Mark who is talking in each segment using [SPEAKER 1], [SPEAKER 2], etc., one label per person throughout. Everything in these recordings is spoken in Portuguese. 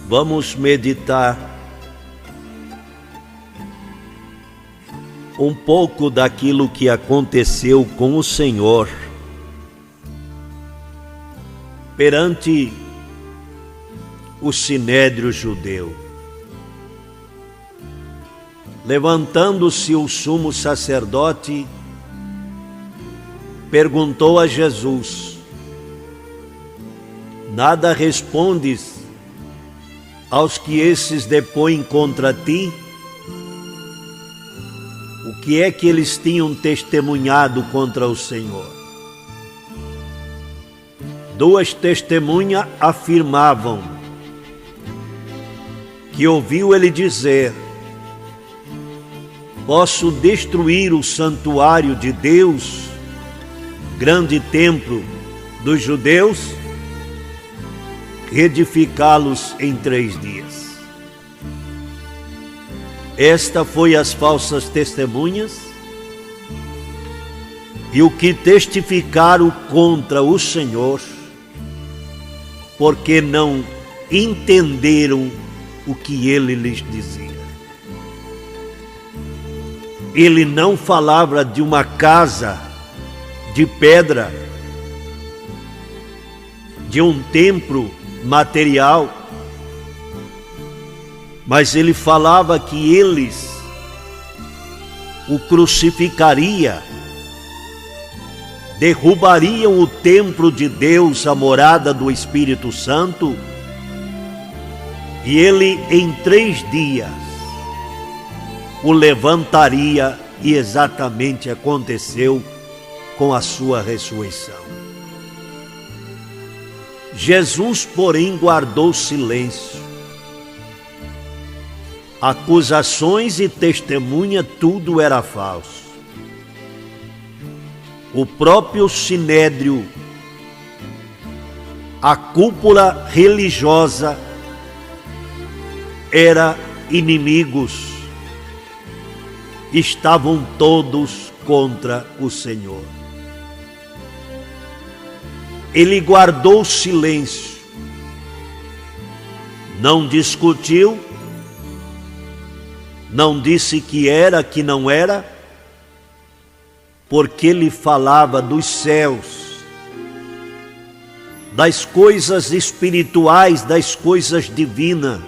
[SPEAKER 1] Vamos meditar um pouco daquilo que aconteceu com o Senhor perante o sinédrio judeu. Levantando-se o sumo sacerdote, perguntou a Jesus: nada respondes aos que esses depõem contra ti? O que é que eles tinham testemunhado contra o Senhor? Duas testemunhas afirmavam que ouviu ele dizer: posso destruir o santuário de Deus, grande templo dos judeus, reedificá-los em 3 dias. Esta foi as falsas testemunhas e o que testificaram contra o Senhor, porque não entenderam o que ele lhes dizia. Ele não falava de uma casa de pedra, de um templo material, mas ele falava que eles o crucificariam, derrubariam o templo de Deus, a morada do Espírito Santo, e ele em 3 dias o levantaria, e exatamente aconteceu com a sua ressurreição. Jesus, porém, guardou silêncio. Acusações e testemunha, tudo era falso. O próprio sinédrio, a cúpula religiosa, era inimigos. Estavam todos contra o Senhor. Ele guardou silêncio, não discutiu, não disse que era, que não era, porque ele falava dos céus, das coisas espirituais, das coisas divinas.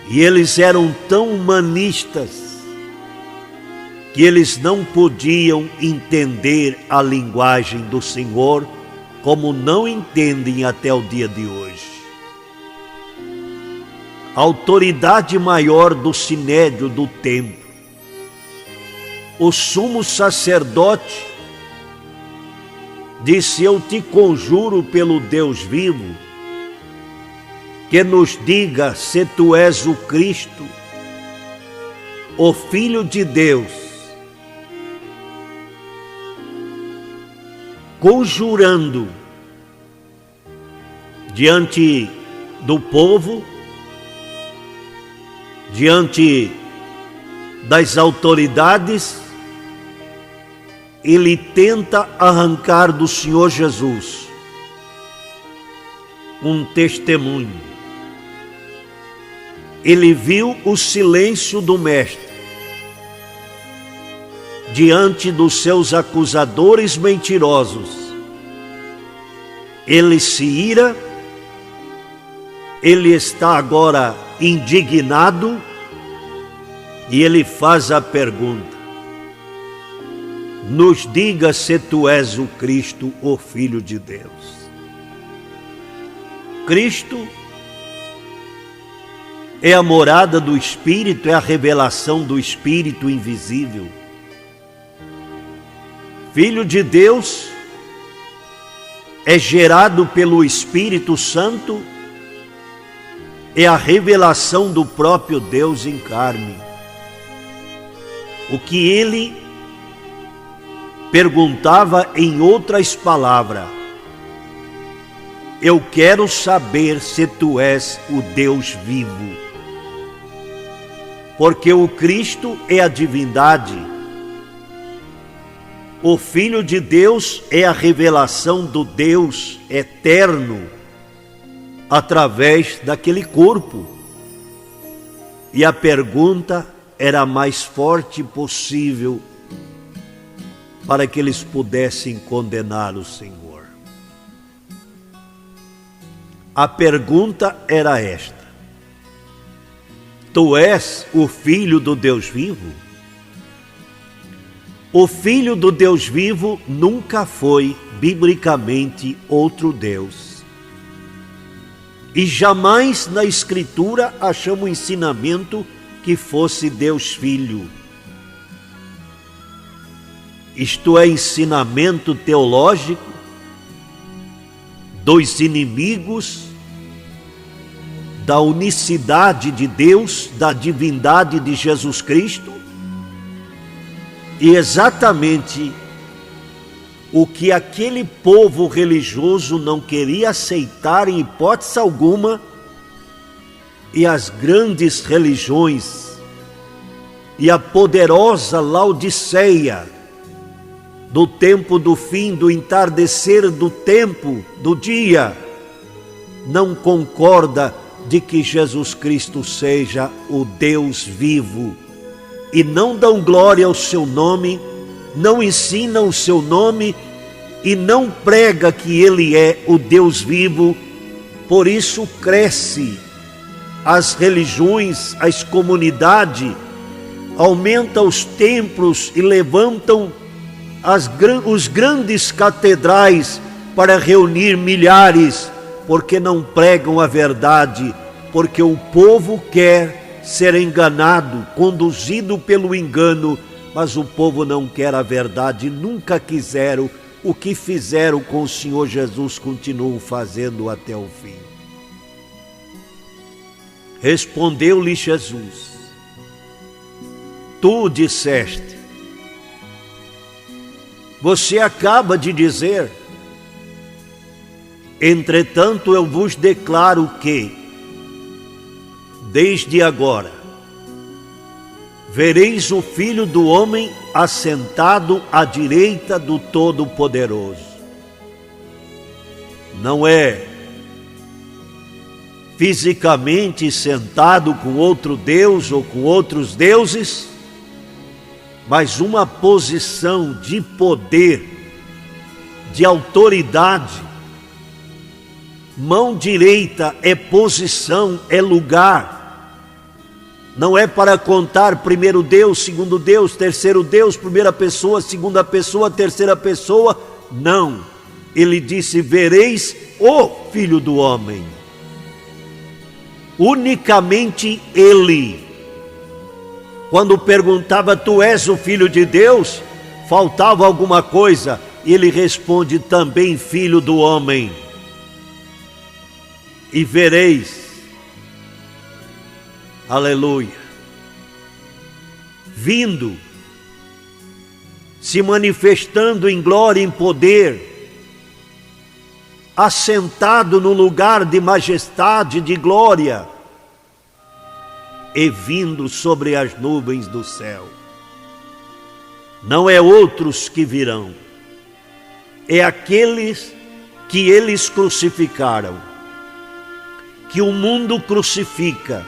[SPEAKER 1] E eles eram tão humanistas que eles não podiam entender a linguagem do Senhor, como não entendem até o dia de hoje. A autoridade maior do sinédrio do templo, o sumo sacerdote, disse: eu te conjuro pelo Deus vivo, que nos diga se tu és o Cristo, o Filho de Deus. Conjurando diante do povo, diante das autoridades, ele tenta arrancar do Senhor Jesus um testemunho. Ele viu o silêncio do Mestre diante dos seus acusadores mentirosos. Ele se ira, ele está agora indignado e ele faz a pergunta: nos diga se tu és o Cristo, o Filho de Deus. Cristo é a morada do Espírito, é a revelação do Espírito invisível. Filho de Deus é gerado pelo Espírito Santo, é a revelação do próprio Deus em carne. O que ele perguntava em outras palavras: eu quero saber se tu és o Deus vivo. Porque o Cristo é a divindade. O Filho de Deus é a revelação do Deus eterno, através daquele corpo. E a pergunta era a mais forte possível para que eles pudessem condenar o Senhor. A pergunta era esta: Tu és o Filho do Deus vivo? O Filho do Deus vivo nunca foi, biblicamente, outro Deus. E jamais na Escritura achamos ensinamento que fosse Deus Filho. Isto é ensinamento teológico dos inimigos da unicidade de Deus, da divindade de Jesus Cristo, e exatamente o que aquele povo religioso não queria aceitar em hipótese alguma, e as grandes religiões e a poderosa Laodiceia do tempo do fim, do entardecer do tempo, do dia, não concorda de que Jesus Cristo seja o Deus vivo, e não dão glória ao seu nome, não ensinam o seu nome e não prega que ele é o Deus vivo. Por isso cresce as religiões, as comunidades, aumentam os templos e levantam os grandes catedrais para reunir milhares, porque não pregam a verdade, porque o povo quer ser enganado, conduzido pelo engano, mas o povo não quer a verdade, nunca quiseram. O que fizeram com o Senhor Jesus continuam fazendo até o fim. Respondeu-lhe Jesus: Tu disseste. Você acaba de dizer. Entretanto, eu vos declaro que, desde agora, vereis o Filho do Homem assentado à direita do Todo-Poderoso. Não é fisicamente sentado com outro Deus ou com outros deuses, mas uma posição de poder, de autoridade. Mão direita é posição, é lugar. Não é para contar primeiro Deus, segundo Deus, terceiro Deus, primeira pessoa, segunda pessoa, terceira pessoa. Não. Ele disse: vereis o Filho do Homem. Unicamente ele. Quando perguntava: tu és o Filho de Deus? Faltava alguma coisa. Ele responde: também Filho do Homem. E vereis, aleluia, vindo, se manifestando em glória e em poder, assentado no lugar de majestade, de glória, e vindo sobre as nuvens do céu. Não é outros que virão, é aqueles que eles crucificaram, que o mundo crucifica,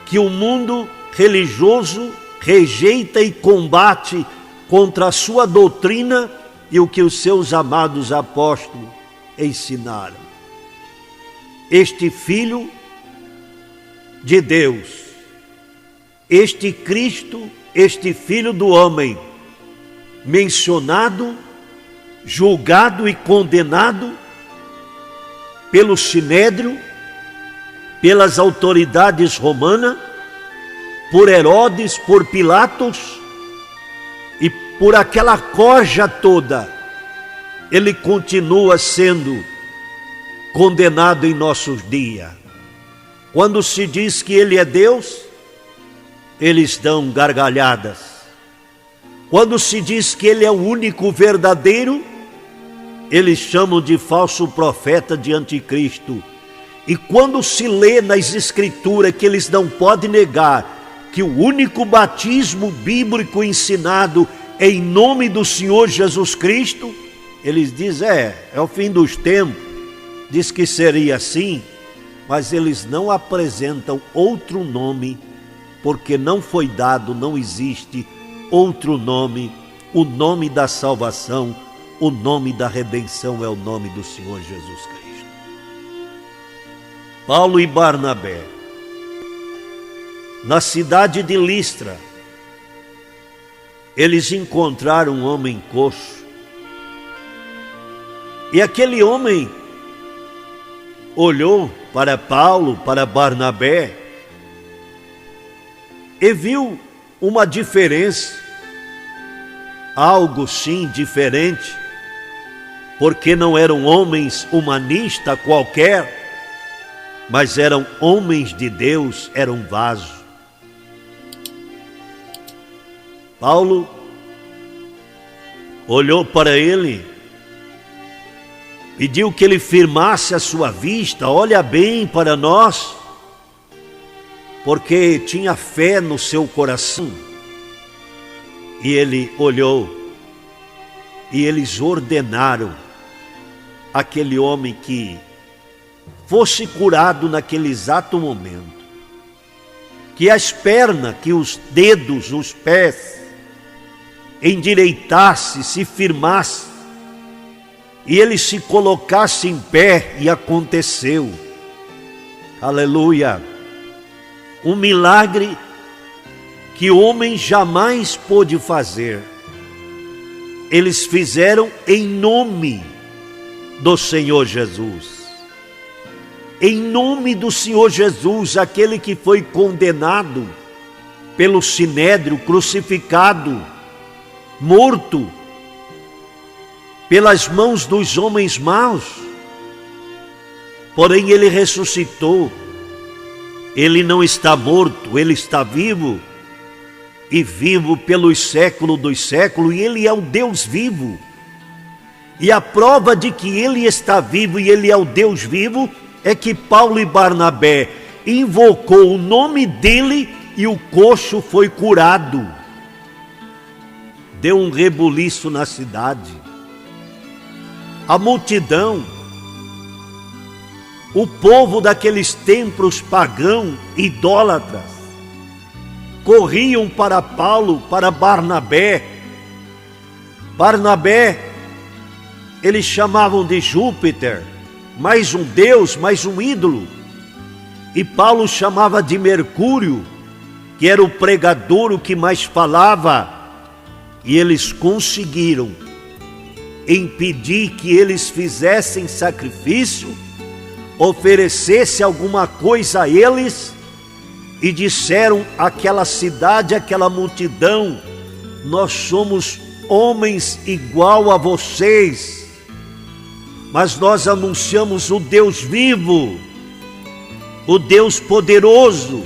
[SPEAKER 1] que o mundo religioso rejeita e combate contra a sua doutrina e o que os seus amados apóstolos ensinaram. Este Filho de Deus, este Cristo, este Filho do Homem, mencionado, julgado e condenado pelo Sinédrio, pelas autoridades romanas, por Herodes, por Pilatos e por aquela corja toda, ele continua sendo condenado em nossos dias. Quando se diz que ele é Deus, eles dão gargalhadas. Quando se diz que ele é o único verdadeiro, eles chamam de falso profeta, de anticristo. E quando se lê nas escrituras que eles não podem negar que o único batismo bíblico ensinado é em nome do Senhor Jesus Cristo, eles dizem: é o fim dos tempos, diz que seria assim, mas eles não apresentam outro nome, porque não foi dado, não existe outro nome. O nome da salvação, o nome da redenção é o nome do Senhor Jesus Cristo. Paulo e Barnabé, na cidade de Listra, eles encontraram um homem coxo. E aquele homem olhou para Paulo, para Barnabé, e viu uma diferença, algo sim diferente, porque não eram homens humanistas qualquer, mas eram homens de Deus, eram vasos. Paulo olhou para ele, pediu que ele firmasse a sua vista, olha bem para nós, porque tinha fé no seu coração. E ele olhou, e eles ordenaram aquele homem que fosse curado naquele exato momento, que as pernas, que os dedos, os pés, endireitasse, se firmasse, e ele se colocasse em pé, e aconteceu. Aleluia! Um milagre que o homem jamais pôde fazer. Eles fizeram em nome do Senhor Jesus. Em nome do Senhor Jesus, aquele que foi condenado pelo sinédrio, crucificado, morto pelas mãos dos homens maus. Porém ele ressuscitou. Ele não está morto, ele está vivo, e vivo pelos séculos dos séculos, e ele é o Deus vivo. E a prova de que ele está vivo e ele é o Deus vivo é que Paulo e Barnabé invocou o nome dele e o coxo foi curado. Deu um rebuliço na cidade. A multidão, o povo daqueles templos pagãos, idólatras, corriam para Paulo, para Barnabé. Barnabé, eles chamavam de Júpiter, mais um deus, mais um ídolo. E Paulo chamava de Mercúrio, que era o pregador, o que mais falava. E eles conseguiram impedir que eles fizessem sacrifício, oferecesse alguma coisa a eles, e disseram àquela cidade, àquela multidão: nós somos homens igual a vocês, mas nós anunciamos o Deus vivo, o Deus poderoso,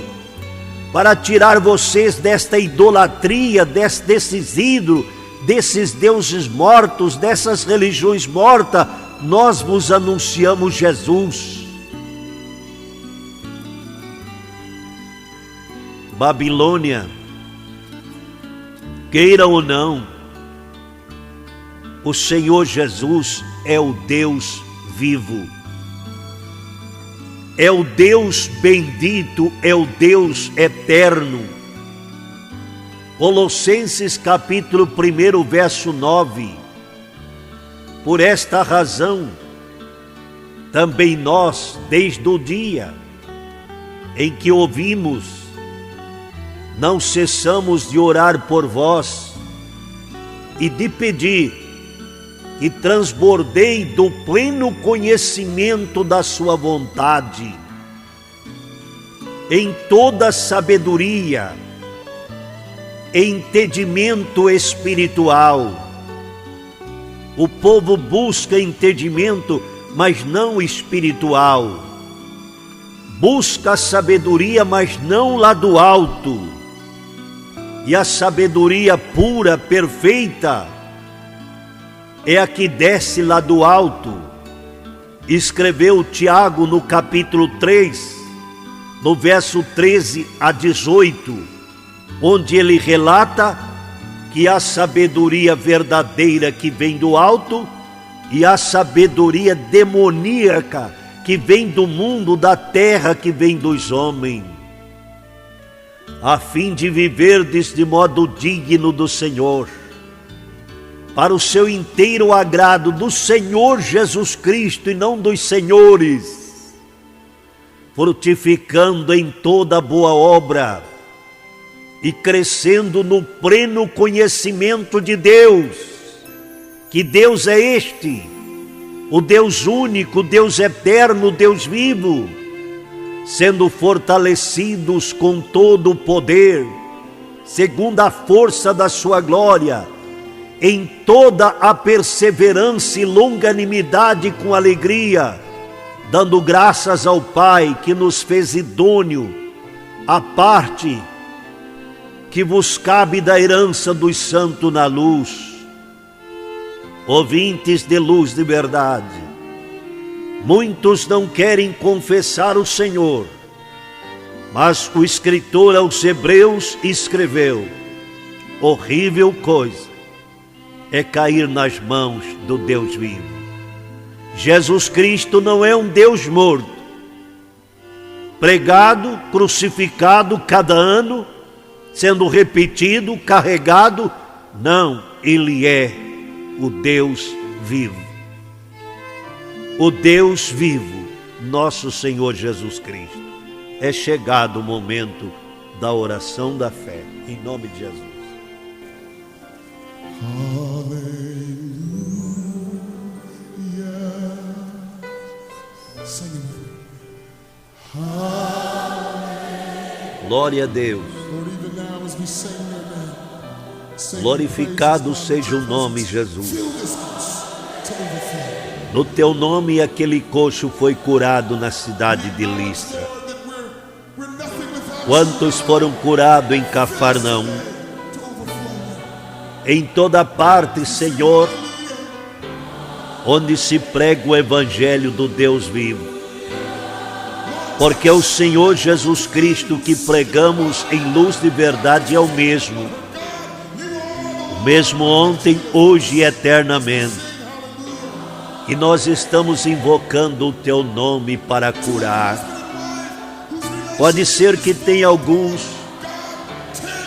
[SPEAKER 1] para tirar vocês desta idolatria, desses ídolos, desses deuses mortos, dessas religiões mortas. Nós vos anunciamos Jesus. Babilônia, queira ou não, o Senhor Jesus é o Deus vivo, é o Deus bendito, é o Deus eterno. Colossenses capítulo 1, verso 9. Por esta razão, também nós, desde o dia em que ouvimos, não cessamos de orar por vós e de pedir que transbordei do pleno conhecimento da sua vontade, em toda sabedoria, entendimento espiritual. O povo busca entendimento, mas não espiritual. Busca sabedoria, mas não lá do alto. E a sabedoria pura, perfeita, é a que desce lá do alto. Escreveu Tiago no capítulo 3, no verso 13 a 18, onde ele relata que a sabedoria verdadeira que vem do alto e a sabedoria demoníaca que vem do mundo, da terra, que vem dos homens, a fim de viverdes de modo digno do Senhor, para o seu inteiro agrado, do Senhor Jesus Cristo e não dos senhores, frutificando em toda boa obra e crescendo no pleno conhecimento de Deus, que Deus é este, o Deus único, o Deus eterno, o Deus vivo, sendo fortalecidos com todo o poder, segundo a força da sua glória, em toda a perseverança e longanimidade com alegria, dando graças ao Pai que nos fez idôneo a parte que vos cabe da herança dos santos na luz. Ouvintes de luz de verdade, muitos não querem confessar o Senhor, mas o escritor aos Hebreus escreveu: horrível coisa é cair nas mãos do Deus vivo. Jesus Cristo não é um Deus morto, pregado, crucificado cada ano, sendo repetido, carregado. Não, Ele é o Deus vivo. O Deus vivo, nosso Senhor Jesus Cristo. É chegado o momento da oração da fé, em nome de Jesus. Glória a Deus. Glorificado seja o nome, Jesus. No teu nome aquele coxo foi curado na cidade de Listra. Quantos foram curados em Cafarnaum? Em toda parte, Senhor, onde se prega o evangelho do Deus vivo. Porque o Senhor Jesus Cristo que pregamos em luz de verdade é o mesmo ontem, hoje e eternamente. E nós estamos invocando o teu nome para curar. Pode ser que tenha alguns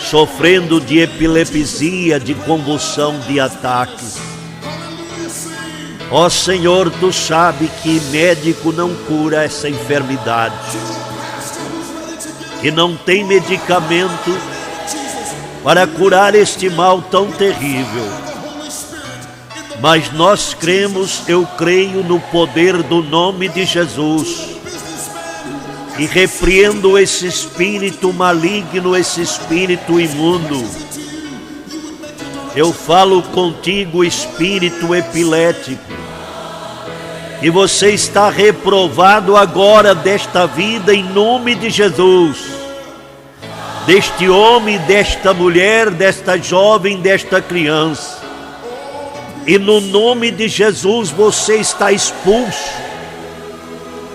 [SPEAKER 1] sofrendo de epilepsia, de convulsão, de ataques. Ó Senhor, tu sabe que médico não cura essa enfermidade, que não tem medicamento para curar este mal tão terrível. Mas nós cremos, eu creio no poder do nome de Jesus e repreendo esse espírito maligno, esse espírito imundo. Eu falo contigo, espírito epilético, e você está reprovado agora desta vida em nome de Jesus, deste homem, desta mulher, desta jovem, desta criança. E no nome de Jesus você está expulso,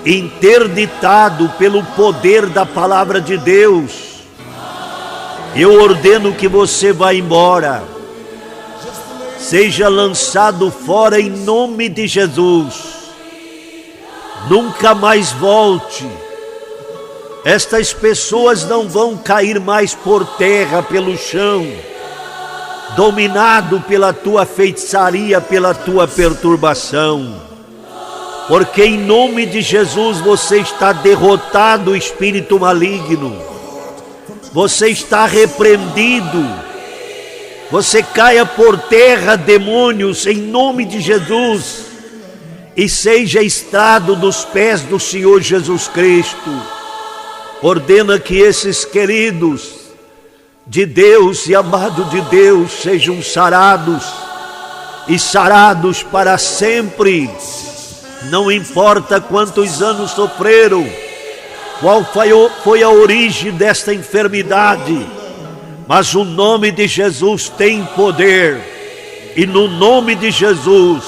[SPEAKER 1] interditado pelo poder da palavra de Deus. Eu ordeno que você vá embora, seja lançado fora em nome de Jesus. Nunca mais volte. Estas pessoas não vão cair mais por terra, pelo chão, dominado pela tua feitiçaria, pela tua perturbação. Porque em nome de Jesus você está derrotado, espírito maligno. Você está repreendido. Você caia por terra, demônios, em nome de Jesus, e seja estrado dos pés do Senhor Jesus Cristo. Ordena que esses queridos de Deus e amados de Deus sejam sarados, e sarados para sempre. Não importa quantos anos sofreram, qual foi a origem desta enfermidade, mas o nome de Jesus tem poder, e no nome de Jesus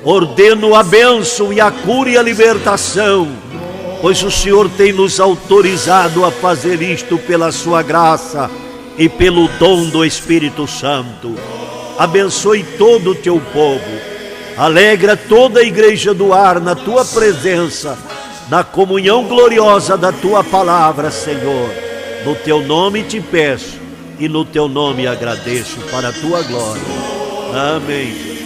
[SPEAKER 1] ordeno a bênção e a cura e a libertação, pois o Senhor tem nos autorizado a fazer isto pela sua graça e pelo dom do Espírito Santo. Abençoe todo o teu povo, Alegra toda a igreja do ar na tua presença, na comunhão gloriosa da tua palavra, Senhor. No teu nome te peço e no teu nome agradeço para a tua glória. Amém.